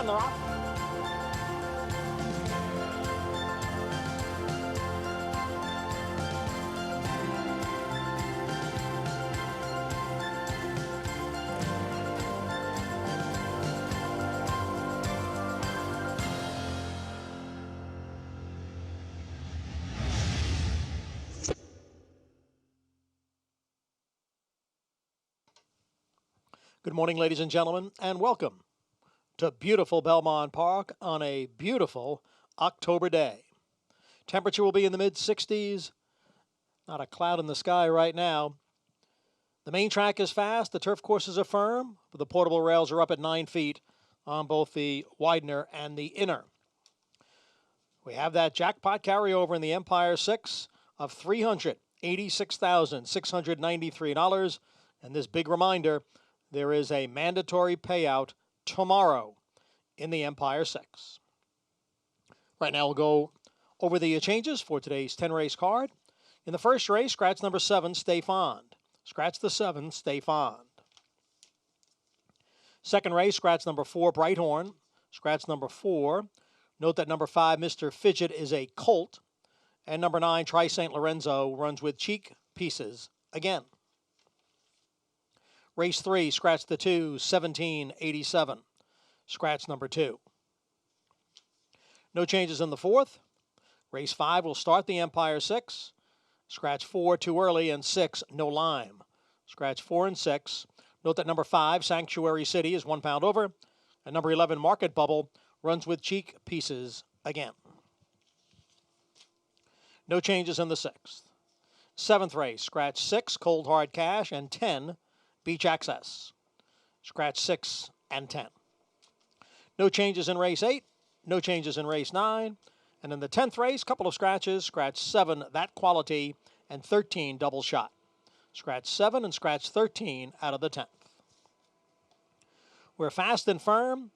And they're off. Good morning, ladies and gentlemen, and welcome to beautiful Belmont Park on a beautiful October day. Temperature will be in the mid-60s. Not a cloud in the sky right now. The main track is fast. The turf courses are firm. But the portable rails are up at 9 feet on both the Widener and the Inner. We have that jackpot carryover in the Empire 6 of $386,693. And this big reminder, there is a mandatory payout tomorrow in the Empire 6. Right now we'll go over the changes for today's 10-race card. In the first race, scratch number 7, Stay Fond. Scratch the 7, Stay Fond. Second race, scratch number 4, Brighthorn. Scratch number 4. Note that number 5, Mr. Fidget, is a colt. And number 9, Tri St. Lorenzo, runs with cheek pieces again. Race 3, scratch the 2, 1787. Scratch number 2. No changes in the fourth. Race 5 will start the Empire 6. Scratch 4, Too Early, and 6, No Lime. Scratch 4 and 6. Note that number 5, Sanctuary City, is 1 pound over. And number 11, Market Bubble, runs with cheek pieces again. No changes in the sixth. Seventh race, scratch 6, Cold Hard Cash, and 10, Beach Access. Scratch 6 and 10. No changes in race 8. No changes in race 9. And in the 10th race, couple of scratches, scratch 7, That Quality, and 13, Double Shot. Scratch 7 and scratch 13 out of the 10th. We're fast and firm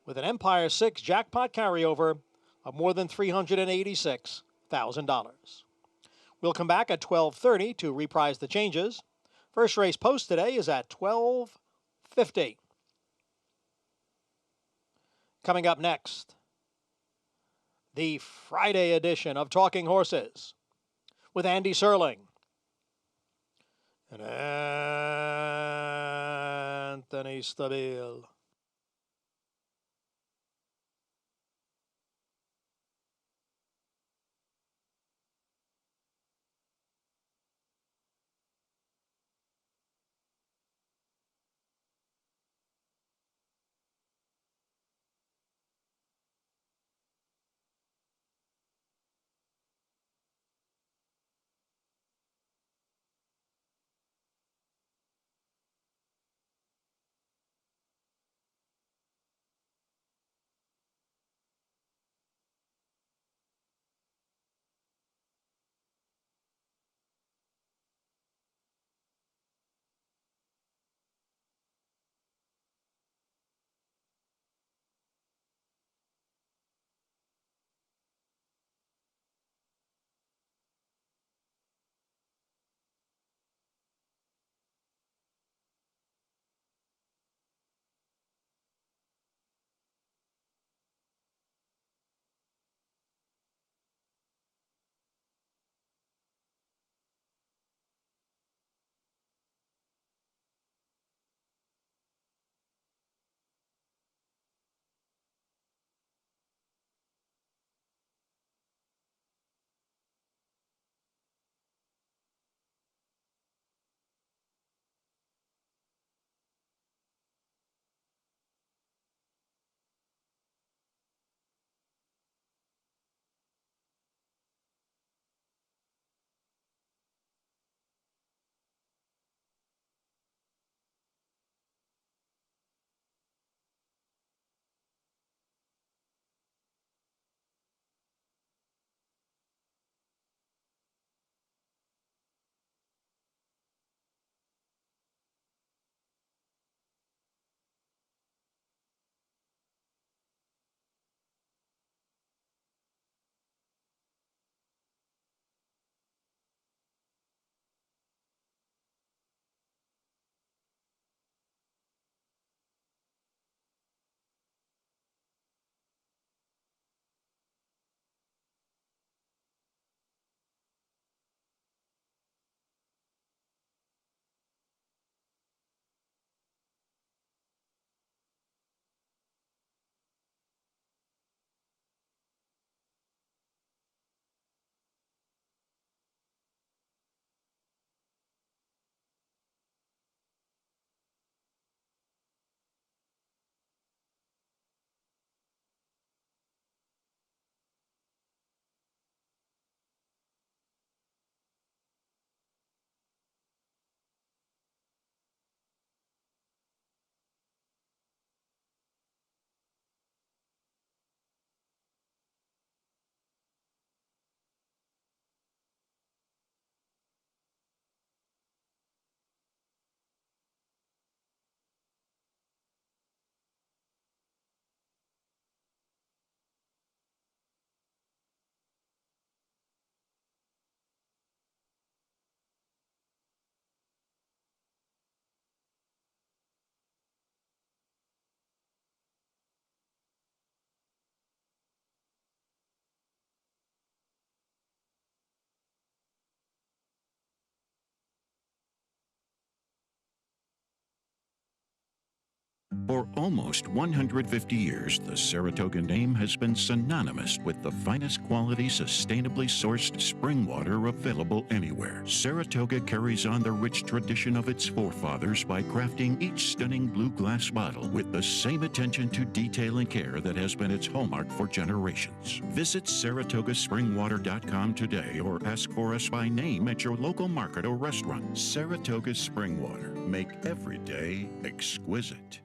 with an Empire 6 jackpot carryover of more than $386,000. We'll come back at 12:30 to reprise the changes. First race post today is at 12:50. Coming up next, the Friday edition of Talking Horses with Andy Serling and Anthony Stabile. For almost 150 years, the Saratoga name has been synonymous with the finest quality, sustainably sourced spring water available anywhere. Saratoga carries on the rich tradition of its forefathers by crafting each stunning blue glass bottle with the same attention to detail and care that has been its hallmark for generations. Visit SaratogaSpringwater.com today or ask for us by name at your local market or restaurant. Saratoga Spring Water. Make every day exquisite.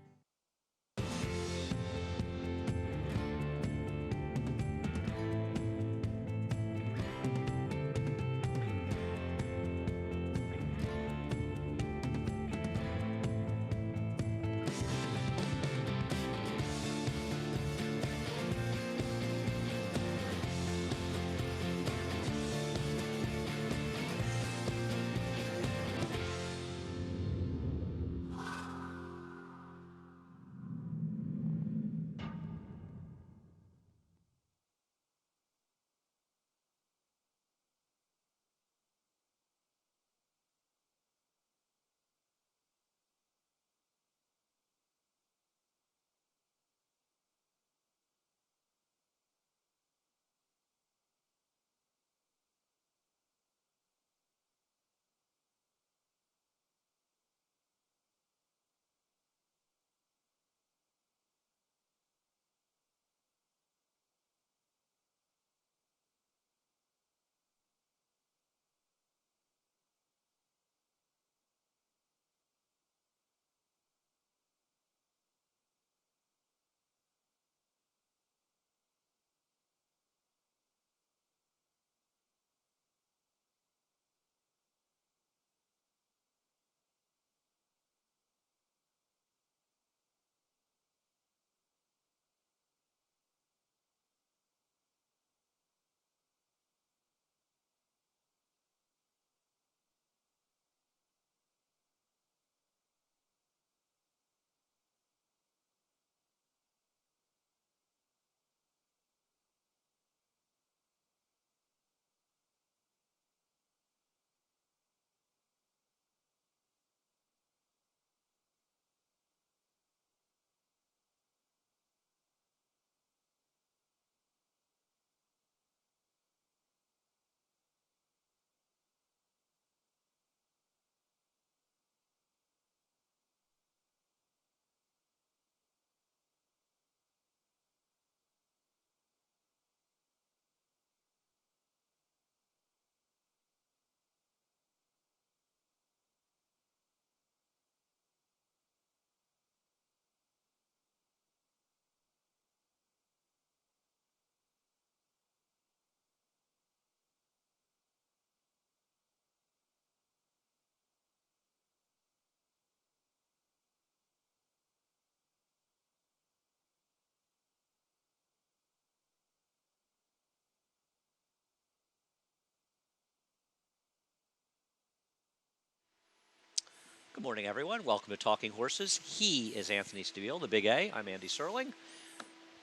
Good morning, everyone. Welcome to Talking Horses. He is Anthony Stabile, the Big A. I'm Andy Serling.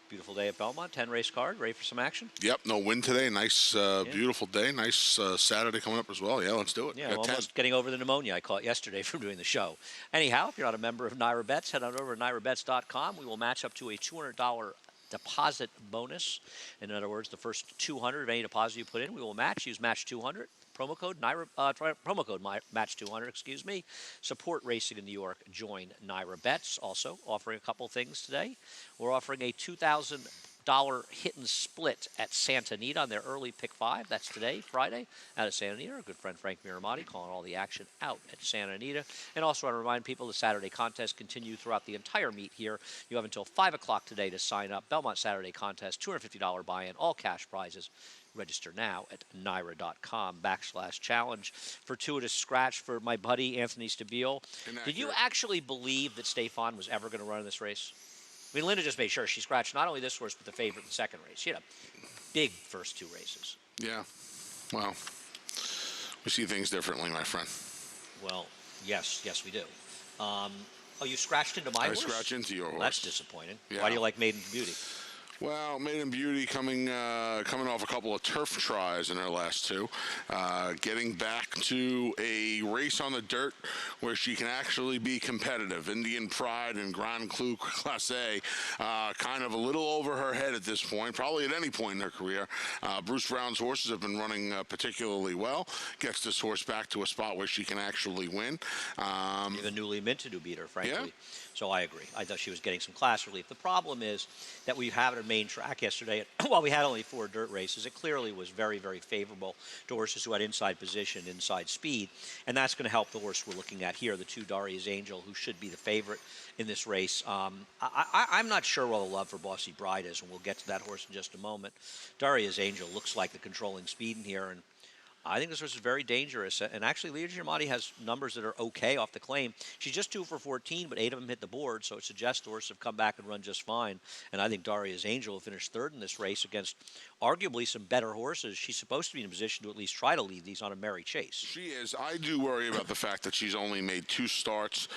Beautiful day at Belmont. 10 race card. Ready for some action? Yep, no wind today. Nice, beautiful day. Nice Saturday coming up as well. Yeah, let's do it. Yeah, I'm almost getting over the pneumonia I caught yesterday from doing the show. Anyhow, if you're not a member of Naira Bets, head on over to NairaBets.com. We will match up to a $200 deposit bonus. In other words, the first 200 of any deposit you put in, we will match. Use match 200. Promo code match 200. Excuse me. Support racing in New York. Join Naira Bets. Also offering a couple things today. We're offering a $2,000 hit and split at Santa Anita on their early pick 5. That's today, Friday, out of Santa Anita. Our good friend Frank Miramati calling all the action out at Santa Anita. And also want to remind people the Saturday contest continue throughout the entire meet here. You have until 5 o'clock today to sign up. Belmont Saturday contest, $250 buy-in, all cash prizes. Register now at Naira.com/challenge. Fortuitous scratch for my buddy Anthony Stabile. Did you actually believe that Stefan was ever going to run in this race? I mean, Linda just made sure she scratched not only this horse, but the favorite in the second race. She had a big first 2 races. Yeah. Well, we see things differently, my friend. Well, yes, we do. Oh, you scratched into my horse? I scratched into your horse. Well, that's disappointing. Yeah. Why do you like Maiden Beauty? Well, Maiden Beauty coming off a couple of turf tries in her last two, getting back to a race on the dirt where she can actually be competitive. Indian Pride and Grand Cru Classe kind of a little over her head at this point, probably at any point in her career. Bruce Brown's horses have been running particularly well. Gets this horse back to a spot where she can actually win. Even newly minted who beat her, frankly. Yeah. So I agree. I thought she was getting some class relief. The problem is that we have her main track yesterday. While we had only 4 dirt races, it clearly was very, very favorable to horses who had inside position, inside speed, and that's going to help the horse we're looking at here, the 2 Daria's Angel, who should be the favorite in this race. I'm not sure what the love for Bossy Bride is, and we'll get to that horse in just a moment. Daria's Angel looks like the controlling speed in here, and I think this horse is very dangerous. And actually, Leah Giamatti has numbers that are okay off the claim. She's just 2 for 14, but 8 of them hit the board, so it suggests the horse have come back and run just fine. And I think Daria's Angel will finish 3rd in this race against arguably some better horses. She's supposed to be in a position to at least try to lead these on a merry chase. She is. I do worry about the fact that she's only made 2 starts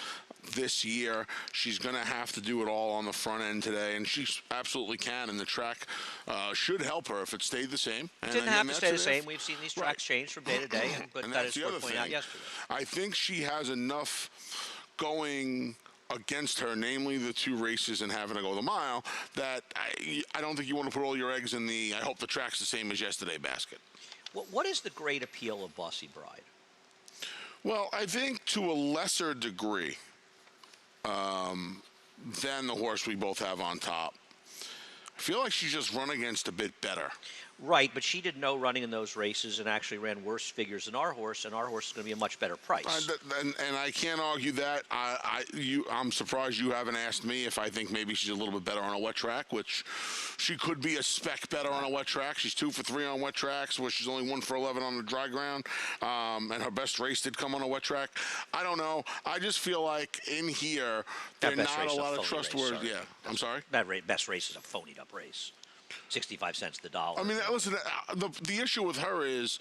this year. She's going to have to do it all on the front end today, and she absolutely can. And the track should help her if it stayed the same. It didn't have to stay the same. We've seen these tracks change from day to day, but and that that's is the worth other pointing out thing. yesterday. I think she has enough going against her, namely the 2 races and having to go the mile, that I don't think you want to put all your eggs in the I hope the track's the same as yesterday basket. What is the great appeal of Bossy Bride? Well, I think to a lesser degree than the horse we both have on top. I feel like she's just run against a bit better. Right, but she did no running in those races and actually ran worse figures than our horse, and our horse is going to be a much better price. And I can't argue that. I'm surprised you haven't asked me if I think maybe she's a little bit better on a wet track, which she could be a speck better on a wet track. She's 2 for 3 on wet tracks, where she's only 1 for 11 on the dry ground, and her best race did come on a wet track. I don't know. I just feel like in here, there are not a lot of trustworthy. Yeah, I'm sorry? That best race is a phonied up race. 65 cents the dollar. I mean, listen, the issue with her is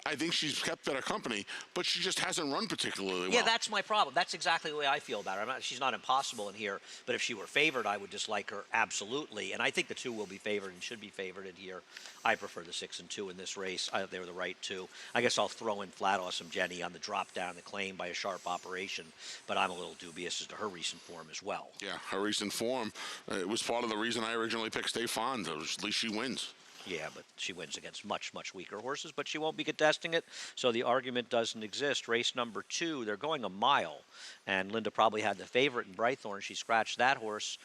I think she's kept better company, but she just hasn't run particularly well. Yeah, that's my problem. That's exactly the way I feel about her. She's not impossible in here, but if she were favored, I would dislike her absolutely. And I think the 2 will be favored and should be favored in here. I prefer the 6 and 2 in this race. They were the right 2. I guess I'll throw in Flat Awesome Jenny on the drop down the claim by a sharp operation, but I'm a little dubious as to her recent form as well. Yeah, her recent form. It was part of the reason I originally picked Stay Fond. At least she wins. Yeah, but she wins against much, much weaker horses, but she won't be contesting it, so the argument doesn't exist. Race number 2, they're going a mile, and Linda probably had the favorite in Brightthorn. She scratched that horse.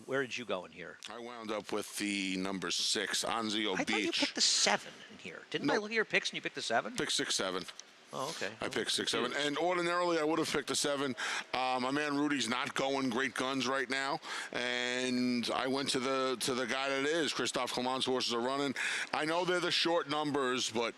Where did you go in here? I wound up with the number 6, Anzio Beach. I thought you picked the 7 in here. Didn't I look at your picks and you picked the 7? Pick 6, 7. Oh, okay. I picked 6, 7, and ordinarily I would have picked a 7. My man Rudy's not going great guns right now, and I went to the guy that is. Christophe Clement's horses are running. I know they're the short numbers, but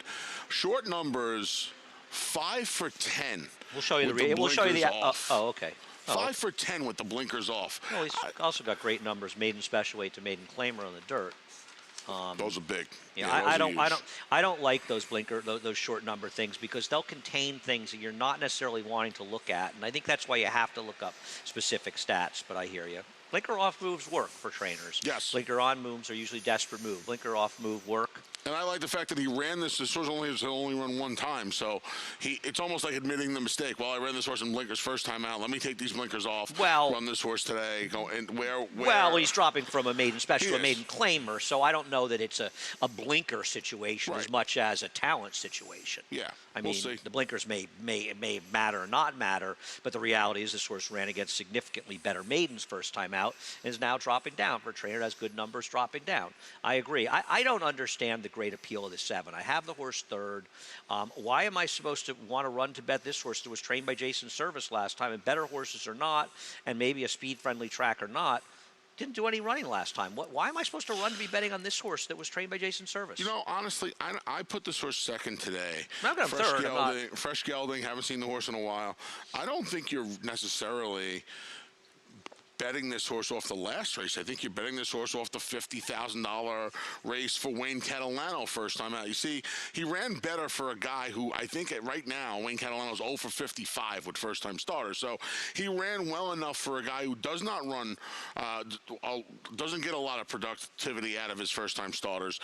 short numbers, 5 for 10. We'll show you the. We'll show you the. Okay. 5 for 10 with the blinkers off. Well, he's also got great numbers, maiden special weight to maiden claimer on the dirt. Those are big. Yeah, I don't like those those short number things, because they'll contain things that you're not necessarily wanting to look at, and I think that's why you have to look up specific stats. But I hear you. Blinker off moves work for trainers. Yes. Blinker on moves are usually desperate move. Blinker off move work. And I like the fact that he ran this horse only run 1 time, so it's almost like admitting the mistake. Well, I ran this horse in blinkers first time out. Let me take these blinkers off. Well, run this horse today. Go and where? Well, he's dropping from a maiden special to a maiden claimer, so I don't know that it's a blinker situation as much as a talent situation. Yeah, I mean, the blinkers may matter or not matter, but the reality is this horse ran against significantly better maidens first time out and is now dropping down for a trainer that has good numbers dropping down. I agree. I don't understand the great appeal of the 7. I have the horse 3rd. Why am I supposed to want to run to bet this horse that was trained by Jason Service last time, and better horses or not, and maybe a speed-friendly track or not? Didn't do any running last time. Why am I supposed to run to be betting on this horse that was trained by Jason Service? You know, honestly, I put this horse 2nd today. I'm going to third. Fresh gelding, haven't seen the horse in a while. I don't think you're necessarily betting this horse off the last race. I think you're betting this horse off the $50,000 race for Wayne Catalano first time out. You see, he ran better for a guy who I think right now, Wayne Catalano's 0 for 55 with first-time starters. So he ran well enough for a guy who does not run, doesn't get a lot of productivity out of his first-time starters.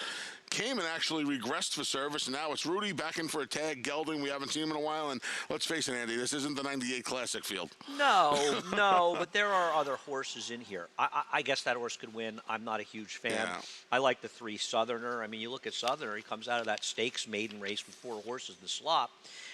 Came and actually regressed for service, and now it's Rudy back in for a tag. Gelding, we haven't seen him in a while, and let's face it, Andy, this isn't the '98 Classic field. No, no, but there are other horses in here. I guess that horse could win. I'm not a huge fan. Yeah. I like the 3 Southerner. I mean, you look at Southerner, he comes out of that stakes maiden race with 4 horses in the slop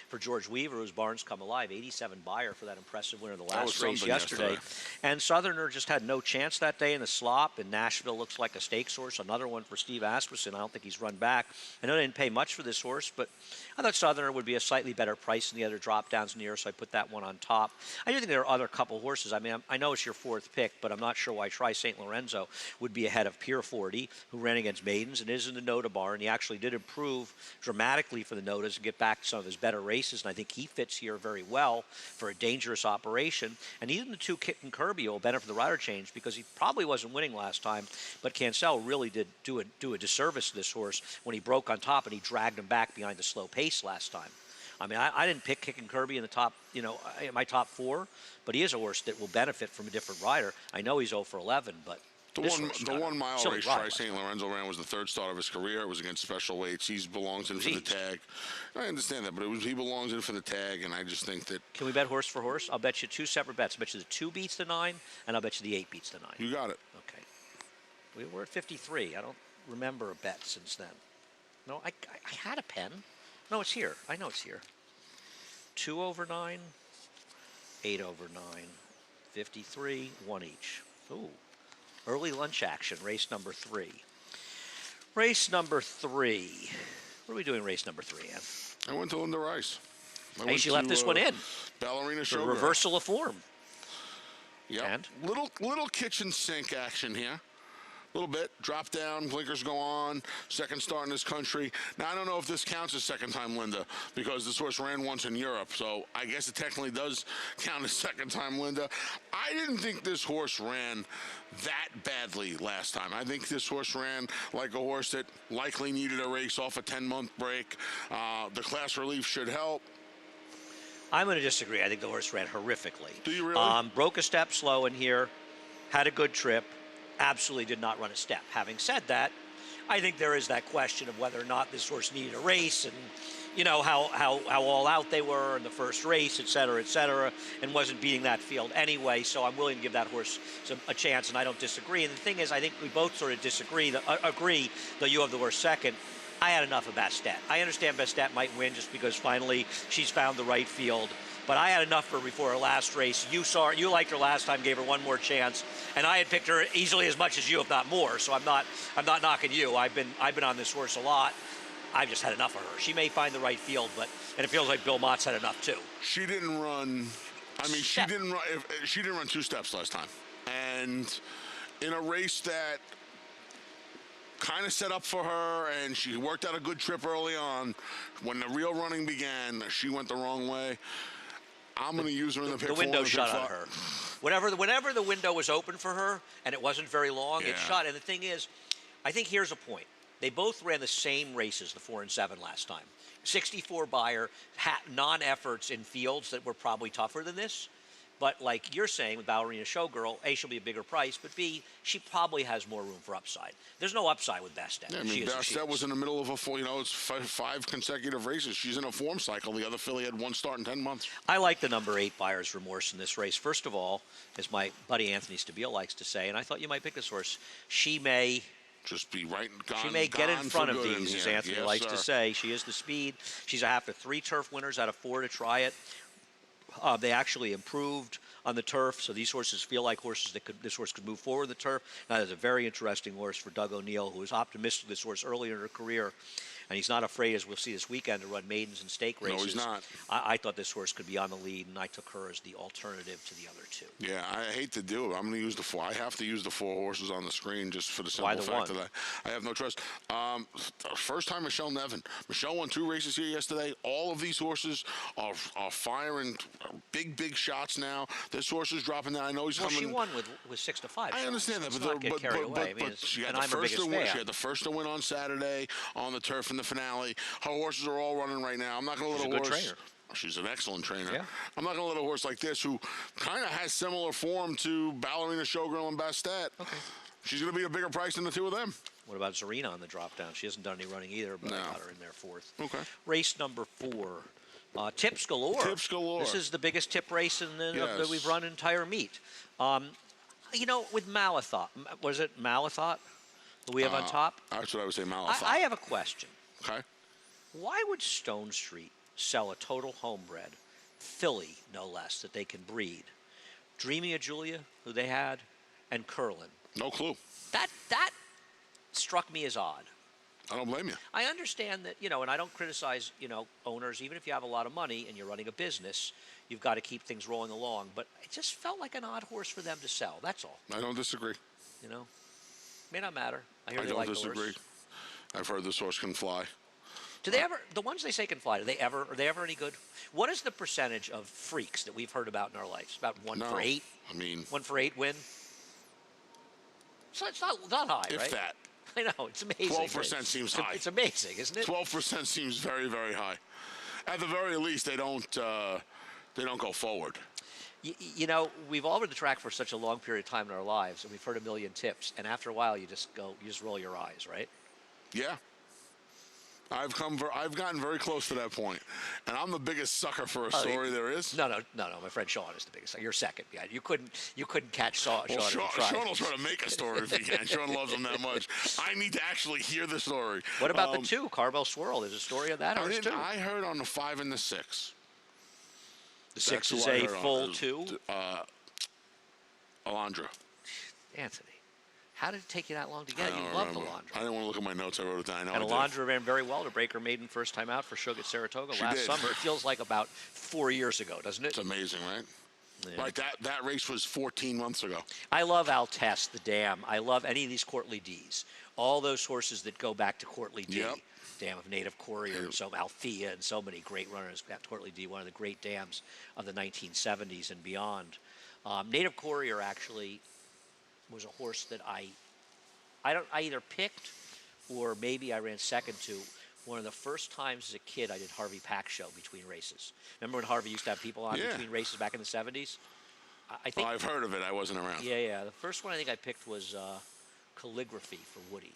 for George Weaver, whose barns come alive. 87 buyer for that impressive winner of the last race yesterday. And Southerner just had no chance that day in the slop, and Nashville looks like a stakes horse. Another one for Steve Asmussen. I don't think he's run back. I know they didn't pay much for this horse, but I thought Southerner would be a slightly better price than the other drop-downs in the year, so I put that one on top. I do think there are other couple horses. I mean, I know it's your 4th pick, but I'm not sure why Tri St. Lorenzo would be ahead of Pier 40, who ran against maidens and is in the Nota barn. He actually did improve dramatically for the Notas and get back to some of his better races, and I think he fits here very well for a dangerous operation. And even the 2 Kit and Kirby will benefit the rider change because he probably wasn't winning last time, but Cancel really did do a disservice to this horse when he broke on top and he dragged him back behind the slow pace last time. I mean, I didn't pick Kick and Kirby in the top, my top 4, but he is a horse that will benefit from a different rider. I know he's 0 for 11, but The 1 mile race Tri St. Lorenzo ran was the 3rd start of his career. It was against special weights. He belongs in for the tag. I understand that, but he belongs in for the tag, and I just think that. Can we bet horse for horse? I'll bet you 2 separate bets. I'll bet you the 2 beats the 9, and I'll bet you the 8 beats the 9. You got it. Okay. We're at 53. I don't remember a bet since then. No, I had a pen. No, it's here. I know it's here. 2 over 9, 8 over 9, 53, 1 each. Ooh. Early lunch action, race number 3. Race number 3. What are we doing race number 3, Ann? I went to Linda Rice. She left this one in. Ballerina Show. Showgirl. Reversal of form. Yeah. Little kitchen sink action here. A little bit. Drop down, blinkers go on. 2nd start in this country. Now, I don't know if this counts as 2nd time Linda because this horse ran once in Europe. So I guess it technically does count as 2nd time Linda. I didn't think this horse ran that badly last time. I think this horse ran like a horse that likely needed a race off a 10-month break. The class relief should help. I'm going to disagree. I think the horse ran horrifically. Do you really? Broke a step slow in here. Had a good trip. Absolutely did not run a step. Having said that, I think there is that question of whether or not this horse needed a race and, how all out they were in the first race, et cetera, and wasn't beating that field anyway. So I'm willing to give that horse a chance, and I don't disagree. And the thing is, I think we both sort of agree, though you have the horse 2nd. I had enough of Bastet. I understand Bastet might win just because finally she's found the right field. But I had enough for her before her last race. You liked her last time, gave her one more chance, and I had picked her easily as much as you, if not more. So I'm not knocking you. I've been on this horse a lot. I've just had enough of her. She may find the right field, and it feels like Bill Mott's had enough too. She didn't run. I mean, she didn't run 2 steps last time, and in a race that kind of set up for her, and she worked out a good trip early on. When the real running began, she went the wrong way. I'm going to use her in the pick. The window shut on her. Whenever the window was open for her, and it wasn't very long, it shut. And the thing is, I think here's a point. They both ran the same races, the 4 and 7 last time. 64 buyer, non-efforts in fields that were probably tougher than this. But like you're saying with Ballerina Showgirl, A, she'll be a bigger price, but B, she probably has more room for upside. There's no upside with Bastet. Yeah, I mean, Bastet was in the middle of it's 5 consecutive races. She's in a form cycle. The other filly had 1 start in 10 months. I like the number 8 buyer's remorse in this race. First of all, as my buddy Anthony Stabile likes to say, and I thought you might pick this horse, she may just be right and gone. She may get in front of these, as Anthony likes to say. She is the speed. She's after 3 turf winners out of 4 to try it. They actually improved on the turf, so these horses feel like horses that this horse could move forward the turf. Now, that's a very interesting horse for Doug O'Neill, who was optimistic of this horse earlier in her career. and he's not afraid, as we'll see this weekend, to run maidens and stake races. No, he's not. I thought this horse could be on the lead, and I took her as the alternative to the other two. Yeah, I hate to do it. I'm going to use the four. I have to use the 4 horses on the screen just for the simple fact that I have no trust. First time Michelle Nevin. Michelle won 2 races here yesterday. All of these horses are firing big shots now. This horse is dropping down. I know he's coming. She won with 6 to 5. I understand that, but she had the first to win. She had the first to win on Saturday on the turf in the finale. Her horses are all running right now. I'm not going to let a horse. She's a good trainer. She's an excellent trainer. Yeah. I'm not going to let a horse like this, who kind of has similar form to Ballerina, Showgirl, and Bastet. Okay. She's going to be a bigger price than the 2 of them. What about Zarina on the drop down? She hasn't done any running either, but I got her in there 4th. Okay. Race number 4. Tips galore. Tips galore. This is the biggest tip race that we've run entire meet. With Malathot, was it Malathot that we have on top? That's what I would say, Malathot. I have a question. Okay. Why would Stone Street sell a total homebred filly, no less, that they can breed? Dreamy of Julia, who they had, and Curlin. No clue. That struck me as odd. I don't blame you. I understand that, and I don't criticize, owners. Even if you have a lot of money and you're running a business, you've got to keep things rolling along. But it just felt like an odd horse for them to sell. That's all. I don't disagree. May not matter. I hear they don't like disagree. The horse. I've heard this horse can fly. Do they ever? The ones they say can fly. Are they ever any good? What is the percentage of freaks that we've heard about in our lives? About 1 for 8. 1 for 8 win. So it's not high, if right? If that. I know, it's amazing. 12% seems high. It's amazing, isn't it? 12% seems very, very high. At the very least, they don't go forward. We've all been the track for such a long period of time in our lives, and we've heard a million tips, and after a while, you just roll your eyes, right? Yeah. I've gotten very close to that point, and I'm the biggest sucker for a story there is. No. My friend Sean is the biggest. You're second. Yeah, you couldn't catch Sean. Well, Sean will try to make a story if he can. Sean loves him that much. I need to actually hear the story. What about the 2, Carmel Swirl? There's a story of that horse too. I heard on the 5 and the 6. The 6 is a full 2. Alondra. Anthony. How did it take you that long to get it? You loved Alondra. I didn't want to look at my notes. I wrote it down. And Alondra ran very well to break her maiden first time out for Sugar at Saratoga last summer. It feels like about 4 years ago, doesn't it? It's amazing, right? Yeah. Like that race was 14 months ago. I love Altesse, the Dam. I love any of these Courtly D's. All those horses that go back to Courtly D. Yep. Dam of Native Courier, and so Althea, and so many great runners. Courtly D, one of the great dams of the 1970s and beyond. Native Courier actually was a horse that I either picked or maybe I ran second to. One of the first times as a kid I did Harvey Pack show between races. Remember when Harvey used to have people on between races back in the 70s? I think I've heard of it. I wasn't around. Yeah. The first one I think I picked was Calligraphy for Woody,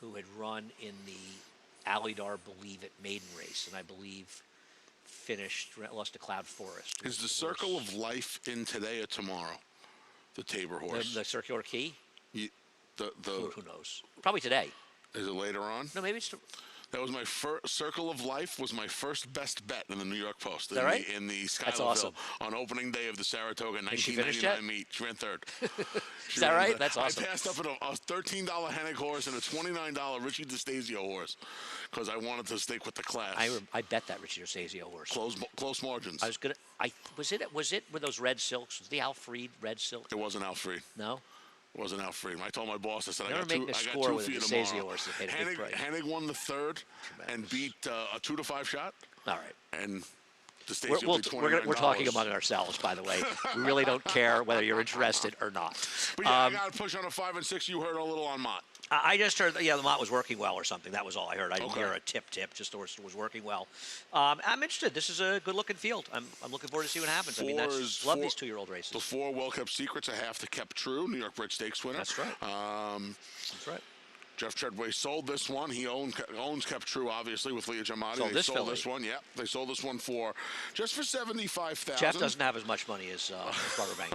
who had run in the Alydar Believe It maiden race, and I believe lost to Cloud Forest. Is the Circle of Life in today or tomorrow? The Tabor horse. The Circular Key? Who knows? Probably today. Is it later on? No, maybe it's. That was my first. Circle of Life was my first best bet in the New York Post. Is that right? In the Skylarville. That's awesome. On opening day of the Saratoga Has she finished 1999 meet. She ran 3rd. Is that right? That's awesome. I passed up a $13 Hennig horse and a $29 Richie DeStasio horse because I wanted to stick with the class. I bet that Richie DeStasio horse. Close margins. Was it with those red silks? Was the Alfred red silk? It wasn't Alfred. No. It wasn't Alfred. I told my boss, I said, I got two for you tomorrow. Horse that paid a big price. Hennig won the 3rd and beat a 2 to 5 shot. All right. And DeStasio we're talking among ourselves, by the way. We really don't care whether you're interested or not. But yeah, I got to push on a 5 and 6. You heard a little on Mott. I just heard, the Mott was working well or something. That was all I heard. I didn't hear a tip. Just the horse was working well. I'm interested. This is a good-looking field. I'm looking forward to see what happens. Love these 2-year-old races. The 4 well-kept secrets, a half to kept true. New York Bridge Stakes winner. That's right. That's right. Jeff Treadway sold this one. He owns Kept True, obviously, with Leah Giamatti. Sold this one. Yeah, they sold this one for just for $75,000. Jeff doesn't have as much money as Barbara Bank.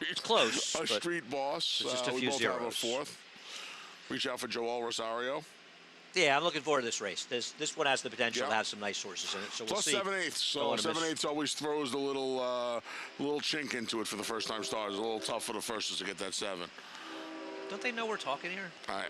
It's close. A street boss. Just a we few both zeros. have a 4th. Reach out for Joel Rosario. Yeah, I'm looking forward to this race. This one has the potential to have some nice horses in it. So we'll see. Plus 7/8. So 7/8 always throws the little chink into it for the first time starters. A little tough for the firsts to get that 7. Don't they know we're talking here? I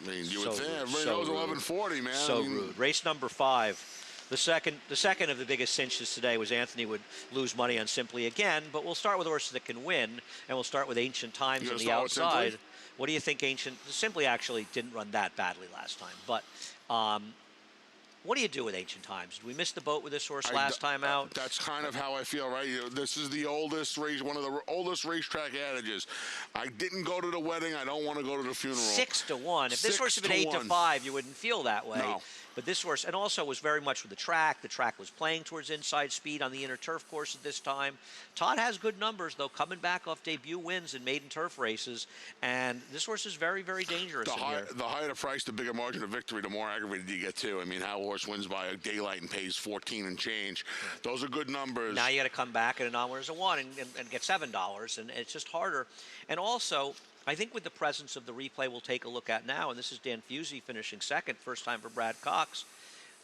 mean, you So would think rude, everybody so knows rude. 1140, man. So I mean, rude. Race number 5. The second of the biggest cinches today was Anthony would lose money on Simply again, but we'll start with horses that can win, and we'll start with Ancient Times You on gonna the start with Simply? outside. What do you think Simply actually didn't run that badly last time, but what do you do with Ancient Times? Did we miss the boat with this horse last time out? That's kind of how I feel, right? This is the oldest race, one of the oldest racetrack adages. I didn't go to the wedding. I don't want to go to the funeral. 6-1. If this horse had been 6-1. 8-5, you wouldn't feel that way. No. But this horse, and also was very much with the track. The track was playing towards inside speed on the inner turf course at this time. Todd has good numbers, though, coming back off debut wins in maiden turf races. And this horse is very, very dangerous in here. The higher the price, the bigger margin of victory, the more aggravated you get, too. I mean, how a horse wins by a daylight and pays 14 and change. Those are good numbers. Now you got to come back at a non-winners of 1 and get $7, and it's just harder. And also, I think with the presence of the replay we'll take a look at now, and this is DANFUSI finishing second, first time for Brad Cox.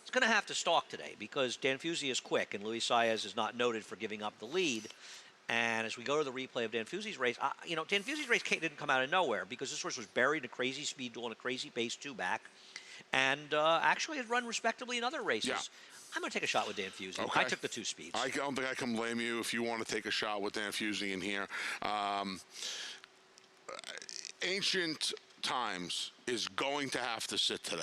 It's going to have to stalk today because DANFUSI is quick, and Luis Saez is not noted for giving up the lead. And as we go to the replay of DANFUSI's race, DANFUSI's race didn't come out of nowhere because this horse was buried in a crazy speed duel and a crazy pace 2-back, and actually had run respectably in other races. Yeah. I'm going to take a shot with DANFUSI. Okay. I took the 2 speeds. I don't think I can blame you if you want to take a shot with DANFUSI in here. Ancient Times is going to have to sit today.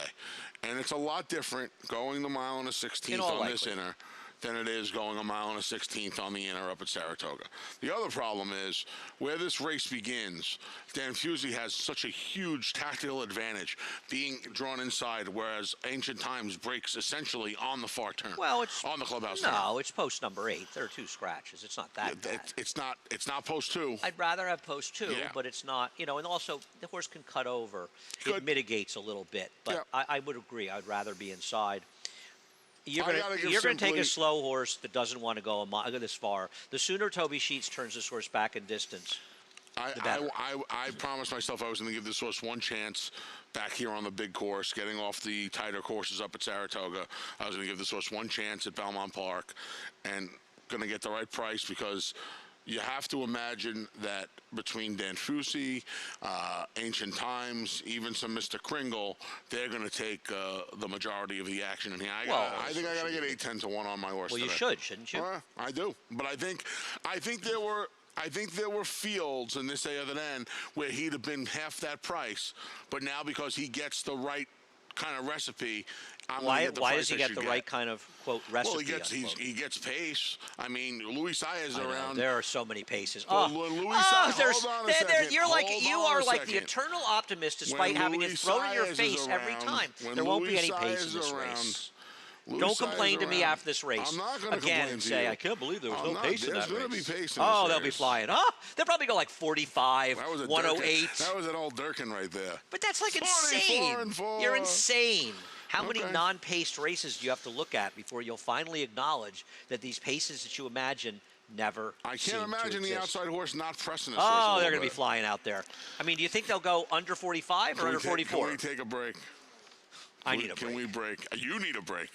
And it's a lot different going the mile and a 16th on this inner than it is going a mile and a 16th on the inner up at Saratoga. The other problem is where this race begins, DANFUSI has such a huge tactical advantage being drawn inside, whereas Ancient Times breaks essentially on the far turn. Well, it's on the clubhouse turn. No, it's post number 8. There are 2 scratches. It's not that bad. It's not post 2. I'd rather have post 2, Yeah. but it's not, and also the horse can cut over. Good. It mitigates a little bit, but Yeah. I would agree. I'd rather be inside. You're I going gotta to give take Simply- a slow horse that doesn't want to go this far. The sooner Toby Sheets turns this horse back in distance, the better. I promised myself I was going to give this horse one chance back here on the big course, getting off the tighter courses up at Saratoga. I was going to give this horse one chance at Belmont Park and going to get the right price because you have to imagine that between DANFUSI, Ancient Times, even some Mr. Kringle, they're going to take the majority of the action in here. I think I got to get 8-10 to 1 on my horse Well, today. you should, shouldn't you? I do, but I think there were fields in this other end where he'd have been half that price, but now because he gets the right kind of recipe, Why does he get the right kind of, quote, recipe? Well, he gets pace. I mean, Luis Saez is around. There are so many paces. Well, Luis Saez, hold on a second. You are like the eternal optimist, despite having it thrown in your face every time. There won't be any pace in this race. Don't complain to me after this race. I'm not going to again complain and to say, you. I can't believe there was no pace in that race. There's going to be pace in Oh, this they'll be race. flying. Oh, they'll probably go like 45, That was a 108. That was an old Durkin right there. But that's like 44 insane. and 4. You're insane. How many Okay. non-paced races do you have to look at before you'll finally acknowledge that these paces that you imagine never I seem can't to imagine the exist? outside horse not pressing this horse a Oh, little they're going to be bit. flying out there. I mean, do you think they'll go under 45 or under 44? Can we take a break? I need a break. Can we break? You need a break.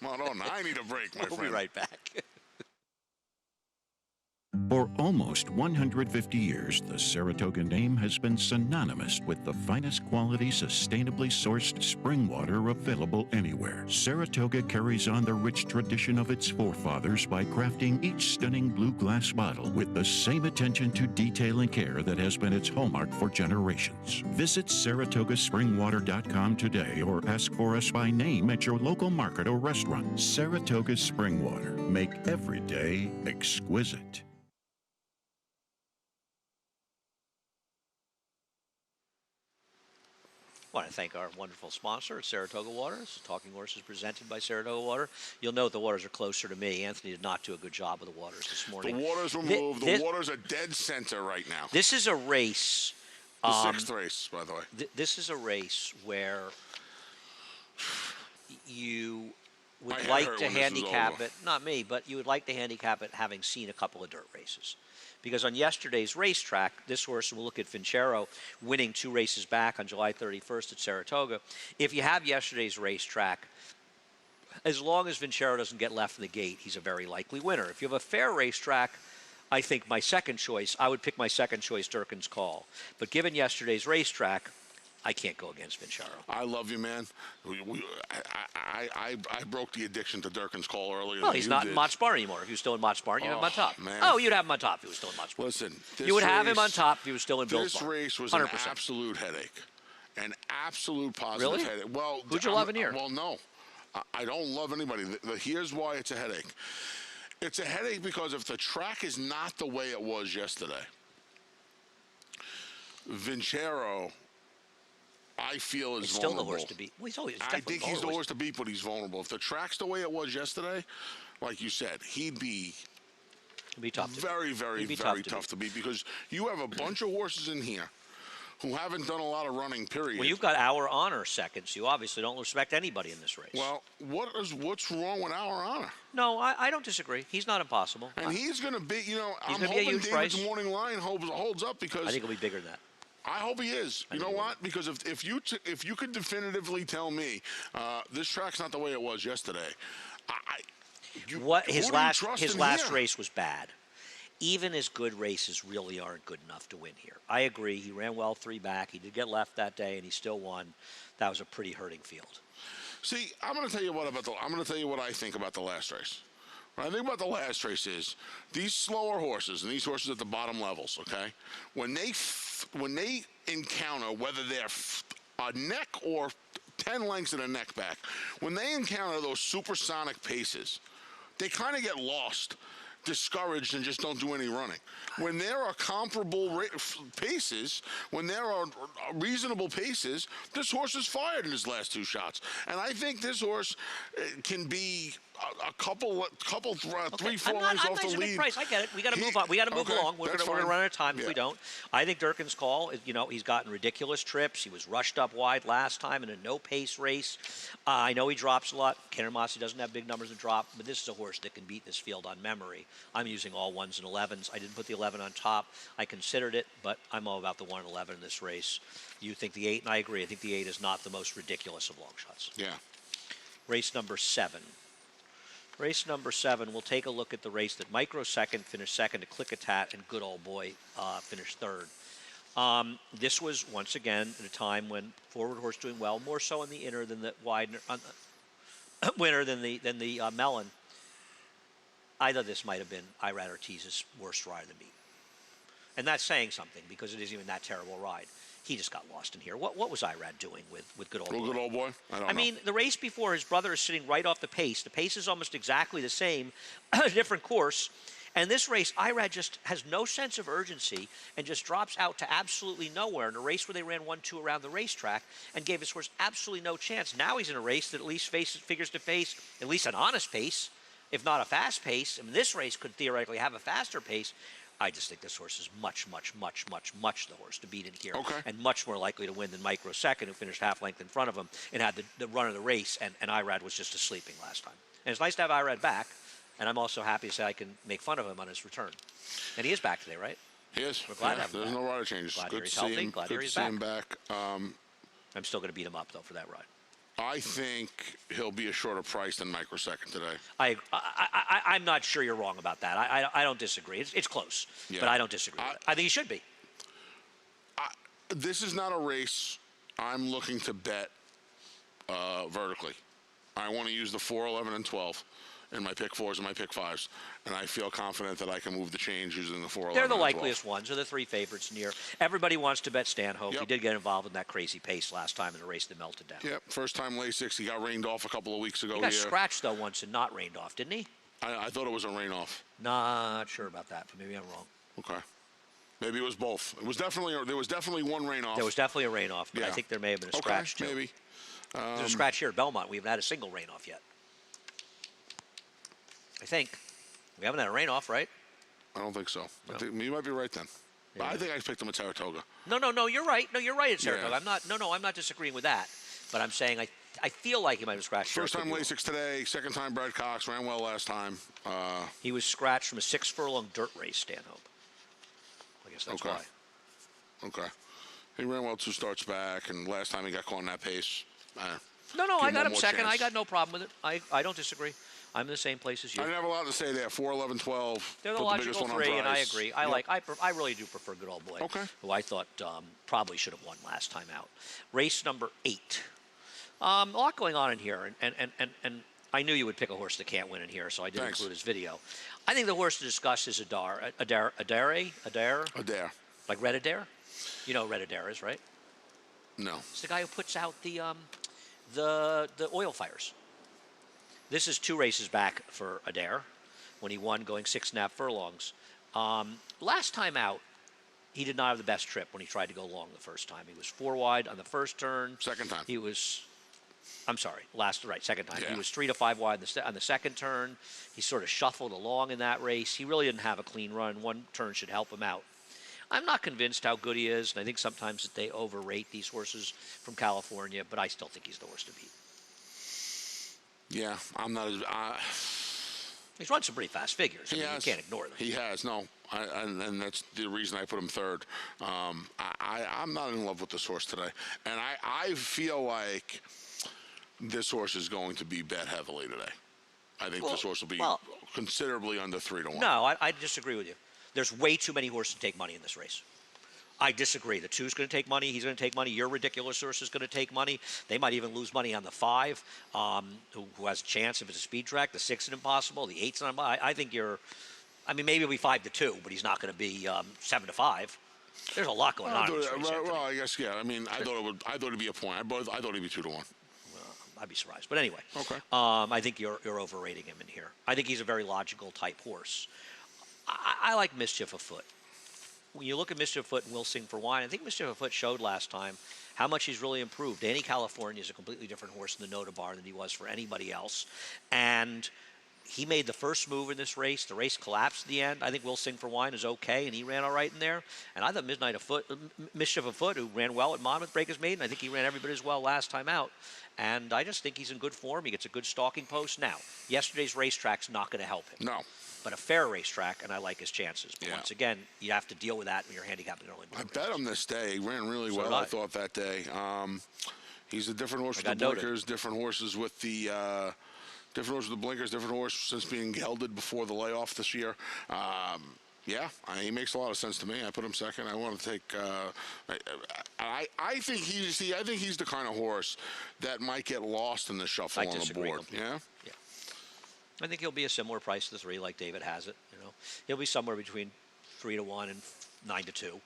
Hold on, I need a break, my We'll friend. be right back. For almost 150 years, the Saratoga name has been synonymous with the finest quality, sustainably sourced spring water available anywhere. Saratoga carries on the rich tradition of its forefathers by crafting each stunning blue glass bottle with the same attention to detail and care that has been its hallmark for generations. Visit SaratogaSpringwater.com today or ask for us by name at your local market or restaurant. Saratoga Spring Water. Make every day exquisite. I want to thank our wonderful sponsor, Saratoga Waters. Talking Horses presented by Saratoga Water. You'll note the waters are closer to me. Anthony did not do a good job with the waters this morning. The waters were moved. The waters are dead center right now. This is a race. The sixth race, by the way. This is a race where you would My head like hurt to when this was handicap over. it, not me, but you would like to handicap it having seen a couple of dirt races. Because on yesterday's racetrack, this horse, and we'll look at Vincero winning 2 races back on July 31st at Saratoga. If you have yesterday's racetrack, as long as Vincero doesn't get left from the gate, he's a very likely winner. If you have a fair racetrack, I think my second choice, I would pick my second choice, Durkin's Call. But given yesterday's racetrack, I can't go against Vincero. I love you, man. I broke the addiction to Durkin's Call earlier. Well, than he's you not did. in Mott's Barn anymore. If he was still in Mott's Barn, you'd have him on top. Man. Oh, you'd have him on top if he was still in Mott's Barn. Listen, you would have him on top if he was still in Bill's This Barn. race was 100%. an absolute headache. An absolute positive Really? headache. Well, who'd you love in here? Well, no. I don't love anybody. Here's why it's a headache. It's a headache because if the track is not the way it was yesterday, Vincero, I feel, is It's still vulnerable. the horse to beat. Well, I think he's the horse to beat, but he's vulnerable. If the track's the way it was yesterday, like you said, he'd be tough to very, very, beat. very tough to beat because you have a bunch of horses in here who haven't done a lot of running, period. Well, you've got Our Honor seconds. You obviously don't respect anybody in this race. Well, what's wrong with Our Honor? No, I don't disagree. He's not impossible. And he's going to be, I'm gonna be a hoping huge David's price. morning line holds up because I think he'll be bigger than that. I hope he is. You know what? Because if you could definitively tell me this track's not the way it was yesterday, His last race was bad. Even his good races really aren't good enough to win here. I agree. He ran well 3 back. He did get left that day, and he still won. That was a pretty hurting field. See, I'm going to tell you what I think about the last race. What I think about the last race is these slower horses and these horses at the bottom levels. Okay, when they encounter, whether they're a neck or 10 lengths of the neck back, when they encounter those supersonic paces, they kind of get lost, discouraged, and just don't do any running. When there are comparable paces, when there are reasonable paces, this horse is fired in his last 2 shots. And I think this horse can be a couple, 3-4 lengths off the lead. Price. I get it. We got to move on. We got to move along. We're going to run out of time if we don't. I think Durkin's Call, he's gotten ridiculous trips. He was rushed up wide last time in a no-pace race. I know he drops a lot. Kenner Mossy doesn't have big numbers to drop, but this is a horse that can beat this field on memory. I'm using all 1s and 11s. I didn't put the 11 on top. I considered it, but I'm all about the 1 and 11 in this race. You think the 8, and I agree. I think the 8 is not the most ridiculous of long shots. Yeah. Race number 7. Race number 7, we'll take a look at the race that Microsecond finished second to Click-a-Tat and Good Old Boy finished third. This was, once again, at a time when forward horse doing well, more so in the inner than the wide winner than the Mellon. I thought this might have been Irad Ortiz's worst ride of the meet. And that's saying something because it isn't even that terrible a ride. He just got lost in here. What was Irad doing with Good Old Boy? Good Old Boy? I don't know. mean, the race before, his brother is sitting right off the pace. The pace is almost exactly the same, different course. And this race, Irad just has no sense of urgency and just drops out to absolutely nowhere in a race where they ran 1-2 around the racetrack and gave his horse absolutely no chance. Now he's in a race that at least figures to face at least an honest pace, if not a fast pace. I mean, this race could theoretically have a faster pace. I just think this horse is much the horse to beat in here. Okay. And much more likely to win than Microsecond, who finished half length in front of him and had the run of the race, and Irad was just sleeping last time. And it's nice to have Irad back, and I'm also happy to say I can make fun of him on his return. And he is back today, right? He is. We're glad to have him There's back. no rider changes. Glad Good he's to healthy. see him. Glad Good to he's see him back. back. I'm still going to beat him up, though, for that ride. I think he'll be a shorter price than Microsecond today. I'm not sure you're wrong about that. I don't disagree. It's close, but I don't disagree with it. I think he should be. This is not a race I'm looking to bet vertically. I want to use the 4, 11, and 12 in my pick 4s and my pick 5s, and I feel confident that I can move the change using the 4, 11, They're the and 12. likeliest ones. They're the 3 favorites near. Everybody wants to bet Stanhope. Yep. He did get involved in that crazy pace last time in a race that melted down. Yep, first time Lasix. He got rained off a couple of weeks ago. He got scratched, though, once and not rained off, didn't he? I thought it was a rain off. Not sure about that, but maybe I'm wrong. Okay. Maybe it was both. There was definitely one rain off. There was definitely a rain off, but I Yeah. think there may have been a scratch, too. Maybe. There's a scratch here at Belmont. We haven't had a single rain off yet. I think. We haven't had a rain off, right? I don't think so. No. I think you might be right then. But I think I picked him at Saratoga. No, you're right. No, you're right at Saratoga. Yeah. I'm not disagreeing with that. But I'm saying I feel like he might have scratched. First time Lasix today, second time Brad Cox, ran well last time. He was scratched from a 6-furlong dirt race, Stanhope. I guess that's why. Okay. He ran well 2 starts back, and last time he got caught in that pace. No, I got him more second. chance. I got no problem with it. I don't disagree. I'm in the same place as you. I didn't have a lot to say there. 4, 11, 12. They're the put logical biggest one on three, and I price. agree. I really do prefer Good Old Boy, Okay. who I thought probably should have won last time out. Race number 8. A lot going on in here, and I knew you would pick a horse that can't win in here, so I did Thanks. include his video. I think the horse to discuss is Adair. Adair. Like Red Adair? You know who Red Adair is, right? No. It's the guy who puts out the oil fires. This is 2 races back for Adair when he won going 6.5 furlongs. Last time out, he did not have the best trip when he tried to go long the first time. He was 4 wide on the first turn. Second time. He was, second time. Yeah. He was 3 to 5 wide on the second turn. He sort of shuffled along in that race. He really didn't have a clean run. One turn should help him out. I'm not convinced how good he is, and I think sometimes that they overrate these horses from California, but I still think he's the horse to beat. Yeah, I'm not as. He's run some pretty fast figures. You can't ignore them. He has, no. And that's the reason I put him third. I'm not in love with this horse today. And I feel like this horse is going to be bet heavily today. I think this horse will be considerably under 3 to 1. No, I disagree with you. There's way too many horses to take money in this race. I disagree. The 2's going to take money. He's going to take money. Your ridiculous horse is going to take money. They might even lose money on the 5, who has a chance if it's a speed track. The 6 is impossible. The 8's not. I think maybe it'll be 5 to 2, but he's not going to be 7 to 5. There's a lot going on in this race. Well, I guess, yeah. I mean, I thought it'd be a point. I thought it'd be 2 to 1. I'd be surprised. But anyway, okay. I think you're overrating him in here. I think he's a very logical type horse. I like Mischief Afoot. When you look at Mischief Afoot and Will Sing for Wine, I think Mischief Afoot showed last time how much he's really improved. Danny California is a completely different horse in the Noda Bar than he was for anybody else. And he made the first move in this race. The race collapsed at the end. I think Will Sing for Wine is okay, and he ran all right in there. And I thought Mischief Afoot, who ran well at Monmouth Breakers Maiden, I think he ran every bit as well last time out. And I just think he's in good form. He gets a good stalking post. Now, yesterday's racetrack's not going to help him. No. But a fair racetrack, and I like his chances. But Yeah. once again, you have to deal with that when you're handicapping early. I bet him this day. He ran really well, I thought, that day. He's a different horse with the blinkers, different horses with the blinkers, different horse since being gelded before the layoff this year. Yeah, he makes a lot of sense to me. I put him second. I want to take. I think he's the kind of horse that might get lost in the shuffle on the board. Completely. Yeah. Yeah. I think he'll be a similar price to the 3, like David has it. He'll be somewhere between 3 to 1 and 9 to 2.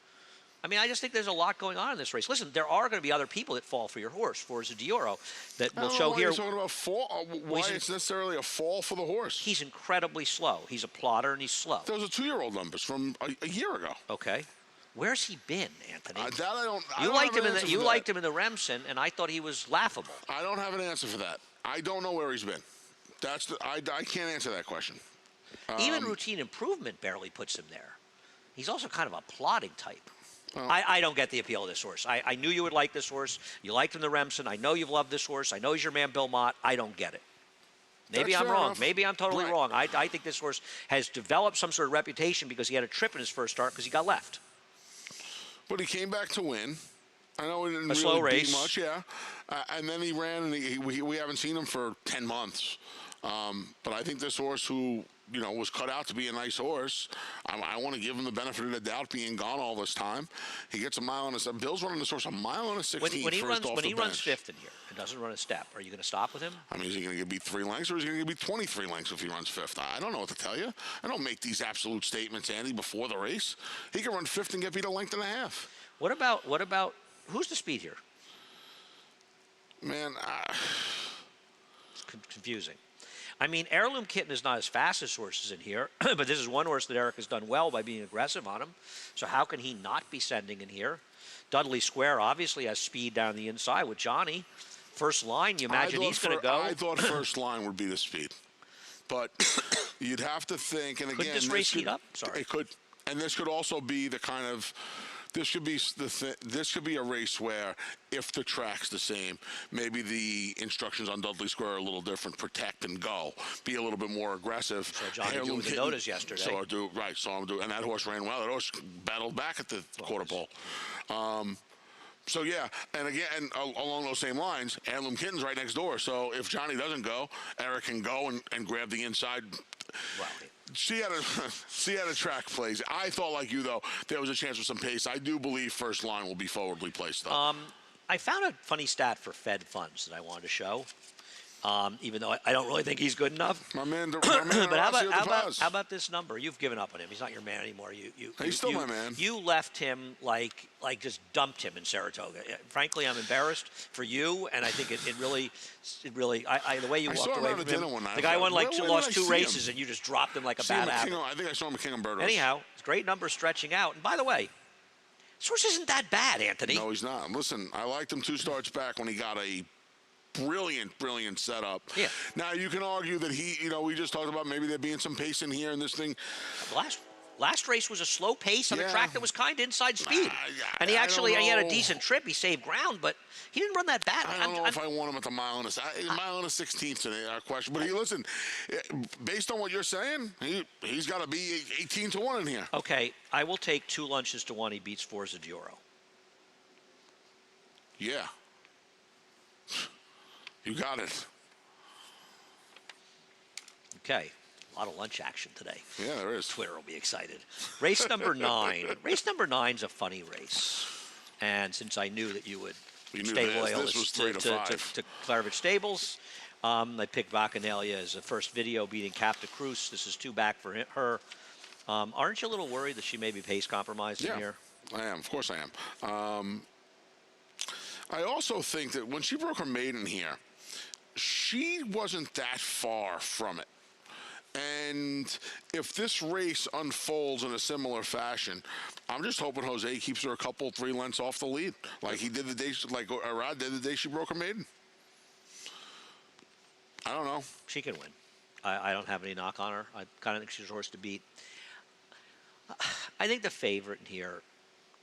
I mean, I just think there's a lot going on in this race. Listen, there are going to be other people that fall for your horse, for Dioro, that will show here. You're talking about fall. Why it's necessarily a fall for the horse? He's incredibly slow. He's a plotter and he's slow. Those are 2-year-old numbers from a year ago. Okay. Where's he been, Anthony? That I don't. You liked him in the Remsen, and I thought he was laughable. I don't have an answer for that. I don't know where he's been. I can't answer that question. Even routine improvement barely puts him there. He's also kind of a plodding type. I don't get the appeal of this horse. I knew you would like this horse. You liked him in the Remsen. I know you've loved this horse. I know he's your man, Bill Mott. I don't get it. Maybe I'm wrong. Maybe I'm totally wrong. I think this horse has developed some sort of reputation because he had a trip in his first start because he got left. But he came back to win. I know he didn't a slow really race. beat much, yeah. And then he ran, and we haven't seen him for 10 months. But I think this horse, who was cut out to be a nice horse, I want to give him the benefit of the doubt, being gone all this time. He gets a mile and a. Bill's running this horse a mile and a 16. When he runs fifth in here and doesn't run a step, are you going to stop with him? I mean, is he going to get beat 3 lengths, or is he going to get beat 23 lengths if he runs fifth? I don't know what to tell you. I don't make these absolute statements, Andy, before the race. He can run fifth and get beat a length and a half. What about who's the speed here? Man, it's confusing. I mean, Heirloom Kitten is not as fast as horses in here, but this is one horse that Eric has done well by being aggressive on him. So how can he not be sending in here? Dudley Square obviously has speed down the inside with Johnny. First line, you imagine he's going to go? I thought first line would be the speed. But you'd have to think, and again... Couldn't this race heat up? Sorry. It could. And this could also be the kind of... This could be a race where, if the track's the same, maybe the instructions on Dudley Square are a little different. Protect and go. Be a little bit more aggressive. So Johnny do with the notice yesterday. So I saw him do, and that horse ran well. That horse battled back at the quarter pole. So yeah, and again, along those same lines, Heirloom Kitten's right next door. So if Johnny doesn't go, Eric can go and grab the inside. Well, See how the track plays. I thought, like you though, there was a chance for some pace. I do believe first line will be forwardly placed though. I found a funny stat for Fed funds that I wanted to show. Even though I don't really think he's good enough. My man, But how about this number? You've given up on him. He's not your man anymore. He's still my man. You left him like just dumped him in Saratoga. Frankly, I'm embarrassed for you, and I think it really, the way you walked away from him. One night. The guy won lost two races, him? and you just dropped him like a bad apple. I think I saw him at King and Birdos. Anyhow, it's great numbers stretching out. And by the way, this horse isn't that bad, Anthony. No, he's not. Listen, I liked him 2 starts back when he got a brilliant setup. Yeah. Now you can argue that we just talked about maybe there being some pace in here in this thing. Last race was a slow pace on a track that was kind of inside speed. And he he had a decent trip. He saved ground, but he didn't run that bad. I don't know if I want him at the mile and a 16th today, our question. But listen, based on what you're saying, he's got to be 18-1 in here. Okay, I will take 2 lunches to 1. He beats Forza Dioro. Yeah. You got it. Okay. A lot of lunch action today. Yeah, there is. Twitter will be excited. Race number 9. Race number 9's a funny race. And since I knew that you would stay loyal to Clairvich Stables, I picked Bacchanalia as the first video beating Capta Cruz. This is 2 back for her. Aren't you a little worried that she may be pace compromised in here? I am. Of course I am. I also think that when she broke her maiden here, she wasn't that far from it. And if this race unfolds in a similar fashion, I'm just hoping Jose keeps her a couple, 3 lengths off the lead, like he did the day, like Arad did the day she broke her maiden. I don't know. She can win. I don't have any knock on her. I kind of think she's a horse to beat. I think the favorite in here